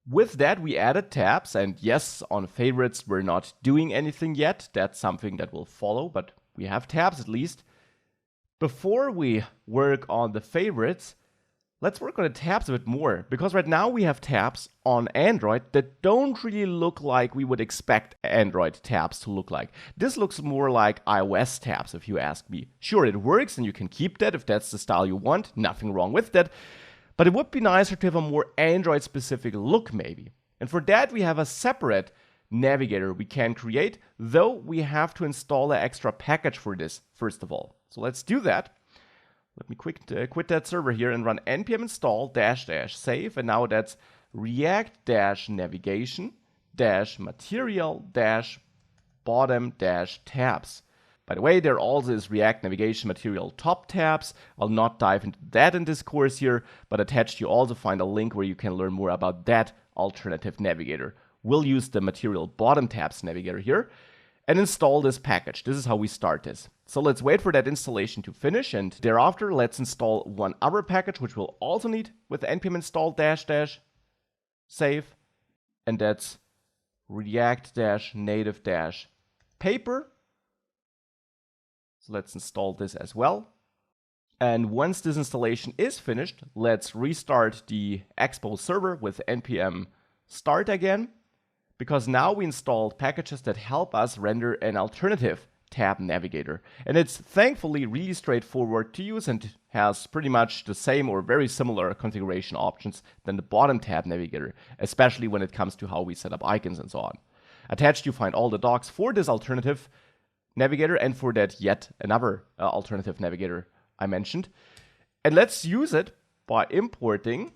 With that, we added tabs, and yes, on favorites, we're not doing anything yet. That's something that will follow, but we have tabs at least. Before we work on the favorites, let's work on the tabs a bit more, because right now we have tabs on Android that don't really look like we would expect Android tabs to look like. This looks more like iOS tabs, if you ask me. Sure, it works, and you can keep that if that's the style you want. Nothing wrong with that. But it would be nicer to have a more Android-specific look, maybe. And for that, we have a separate navigator we can create, though we have to install an extra package for this, first of all. So let's do that. Let me quit that server here and run npm install -- save. And now that's react-navigation -material-bottom-tabs. By the way, there also is React Navigation Material Top Tabs. I'll not dive into that in this course here, but attached you also find a link where you can learn more about that alternative navigator. We'll use the Material Bottom Tabs navigator here and install this package. This is how we start this. So let's wait for that installation to finish, and thereafter let's install one other package which we'll also need with npm install -- save, and that's react-native-paper. So let's install this as well. And once this installation is finished, let's restart the Expo server with npm start again, because now we installed packages that help us render an alternative tab navigator. And it's thankfully really straightforward to use and has pretty much the same or very similar configuration options than the bottom tab navigator, especially when it comes to how we set up icons and so on. Attached you find all the docs for this alternative navigator and for that yet another alternative navigator I mentioned. And let's use it by importing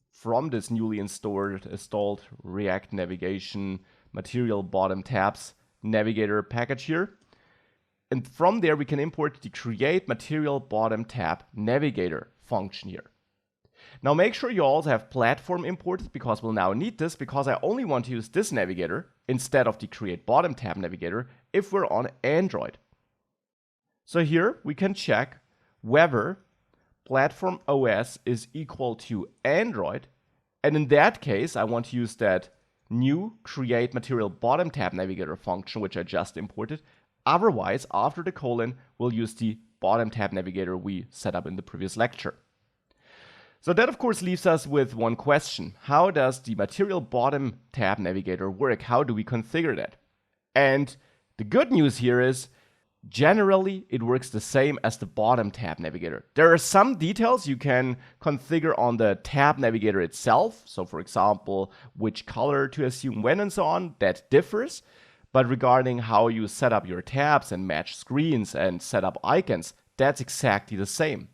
from this newly installed React Navigation Material Bottom Tabs navigator package here. And from there we can import the create Material Bottom Tab navigator function here. Now make sure you also have platform imported, because we'll now need this, because I only want to use this navigator instead of the create bottom tab navigator if we're on Android. So here we can check whether platform OS is equal to Android, and in that case I want to use that new create material bottom tab navigator function which I just imported. Otherwise, after the colon, we'll use the bottom tab navigator we set up in the previous lecture. So that of course leaves us with one question. How does the material bottom tab navigator work? How do we configure that? And the good news here is generally it works the same as the bottom tab navigator. There are some details you can configure on the tab navigator itself. So for example, which color to assume when and so on, that differs. But regarding how you set up your tabs and match screens and set up icons, that's exactly the same.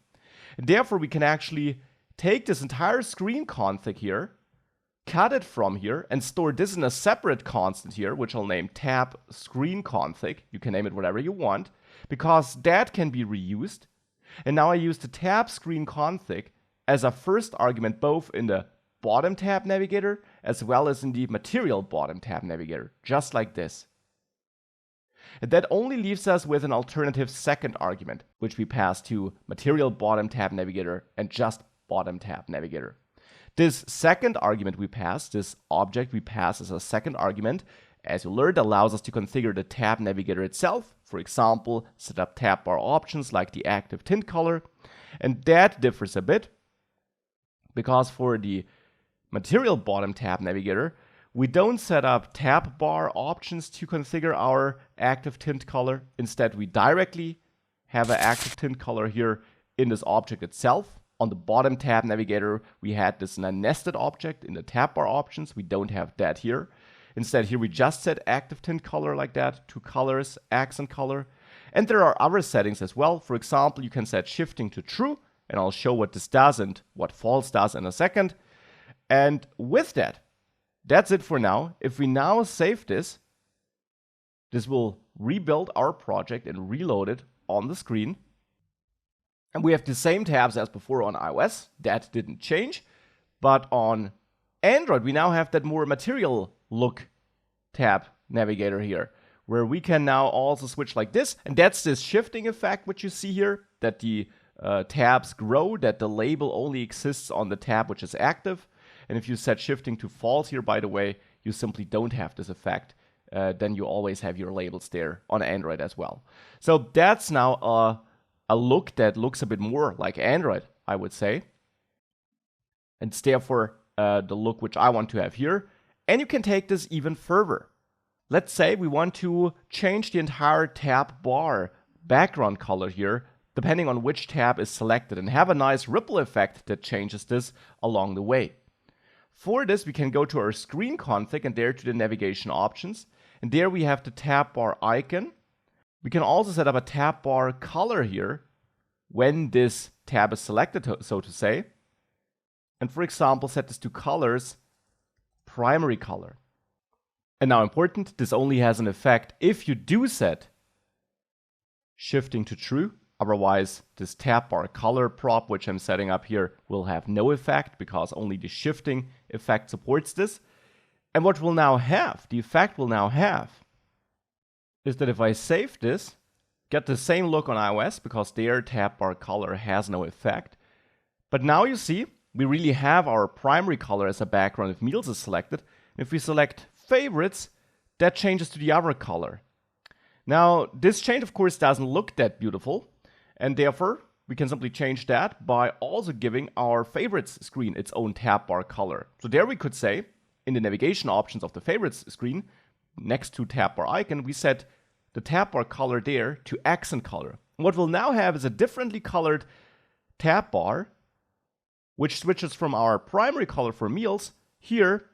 And therefore we can actually take this entire screen config here, cut it from here, and store this in a separate constant here, which I'll name tab screen config. You can name it whatever you want, because that can be reused. And now I use the tab screen config as a first argument both in the bottom tab navigator as well as in the material bottom tab navigator, just like this. And that only leaves us with an alternative second argument, which we pass to material bottom tab navigator and just bottom tab navigator. This second argument we pass, this object we pass as a second argument, as you learned, allows us to configure the tab navigator itself. For example, set up tab bar options like the active tint color. And that differs a bit, because for the material bottom tab navigator, we don't set up tab bar options to configure our active tint color. Instead, we directly have an active tint color here in this object itself. On the bottom tab navigator, we had this in a nested object in the tab bar options. We don't have that here. Instead, here we just set active tint color like that, to colors, accent color. And there are other settings as well. For example, you can set shifting to true, and I'll show what this does and what false does in a second. And with that, that's it for now. If we now save this, this will rebuild our project and reload it on the screen. And we have the same tabs as before on iOS. That didn't change. But on Android, we now have that more material look tab navigator here, where we can now also switch like this. And that's this shifting effect, which you see here, that the tabs grow, that the label only exists on the tab which is active. And if you set shifting to false here, by the way, you simply don't have this effect. Then you always have your labels there on Android as well. So that's now a look that looks a bit more like Android, I would say. And it's therefore the look which I want to have here. And you can take this even further. Let's say we want to change the entire tab bar background color here, depending on which tab is selected, and have a nice ripple effect that changes this along the way. For this, we can go to our screen config and there to the navigation options. And there we have the tab bar icon. We can also set up a tab bar color here when this tab is selected, so to say. And for example, set this to colors, primary color. And now important, this only has an effect if you do set shifting to true. Otherwise, this tab bar color prop, which I'm setting up here, will have no effect because only the shifting effect supports this. And what we'll now have, the effect we'll now have, is that if I save this, get the same look on iOS because their tab bar color has no effect. But now you see, we really have our primary color as a background if Meals is selected. If we select favorites, that changes to the other color. Now, this change, of course, doesn't look that beautiful. And therefore, we can simply change that by also giving our favorites screen its own tab bar color. So there we could say, in the navigation options of the favorites screen, next to tab bar icon, we set the tab bar color there to accent color. And what we'll now have is a differently colored tab bar, which switches from our primary color for Meals here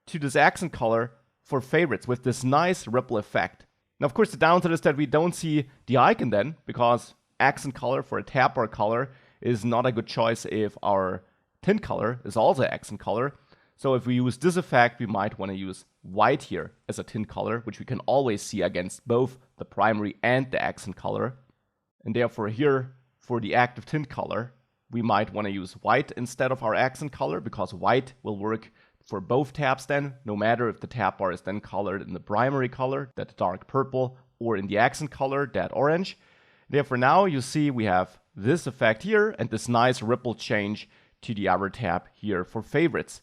to this accent color for favorites with this nice ripple effect. Now, of course, the downside is that we don't see the icon then, because accent color for a tab bar color is not a good choice if our tint color is also accent color. So if we use this effect, we might want to use white here as a tint color, which we can always see against both the primary and the accent color. And therefore here, for the active tint color, we might want to use white instead of our accent color, because white will work for both tabs then, no matter if the tab bar is then colored in the primary color, that dark purple, or in the accent color, that orange. Therefore now you see we have this effect here and this nice ripple change to the other tab here for favorites.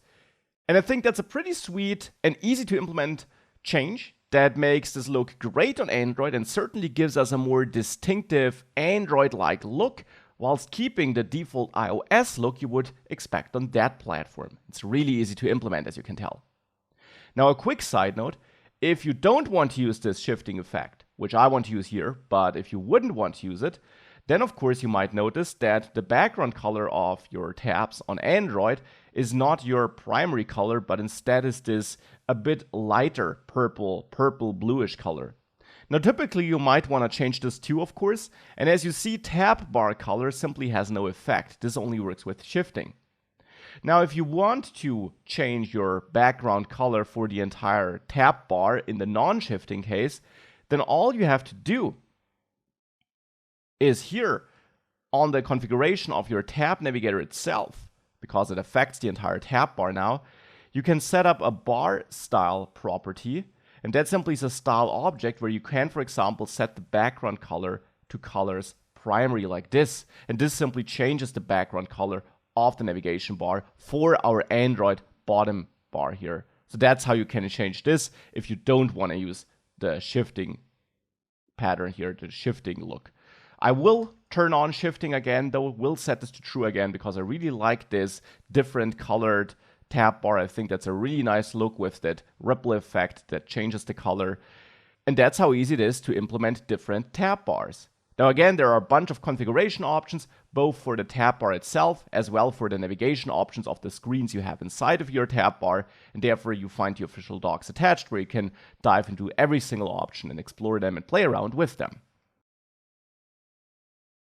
And I think that's a pretty sweet and easy to implement change that makes this look great on Android and certainly gives us a more distinctive Android-like look whilst keeping the default iOS look you would expect on that platform. It's really easy to implement, as you can tell. Now, a quick side note, if you don't want to use this shifting effect, which I want to use here, but if you wouldn't want to use it, then of course you might notice that the background color of your tabs on Android is not your primary color, but instead is this a bit lighter purple bluish color. Now typically you might want to change this too, of course, and as you see, tab bar color simply has no effect. This only works with shifting. Now if you want to change your background color for the entire tab bar in the non-shifting case, then all you have to do is here on the configuration of your tab navigator itself, because it affects the entire tab bar now, you can set up a bar style property, and that simply is a style object where you can, for example, set the background color to colors primary like this, and this simply changes the background color of the navigation bar for our Android bottom bar here. So that's how you can change this if you don't want to use the shifting pattern here, the shifting look. I will turn on shifting again, though. We'll set this to true again because I really like this different colored tab bar. I think that's a really nice look with that ripple effect that changes the color. And that's how easy it is to implement different tab bars. Now again, there are a bunch of configuration options, both for the tab bar itself as well for the navigation options of the screens you have inside of your tab bar, and therefore you find the official docs attached where you can dive into every single option and explore them and play around with them.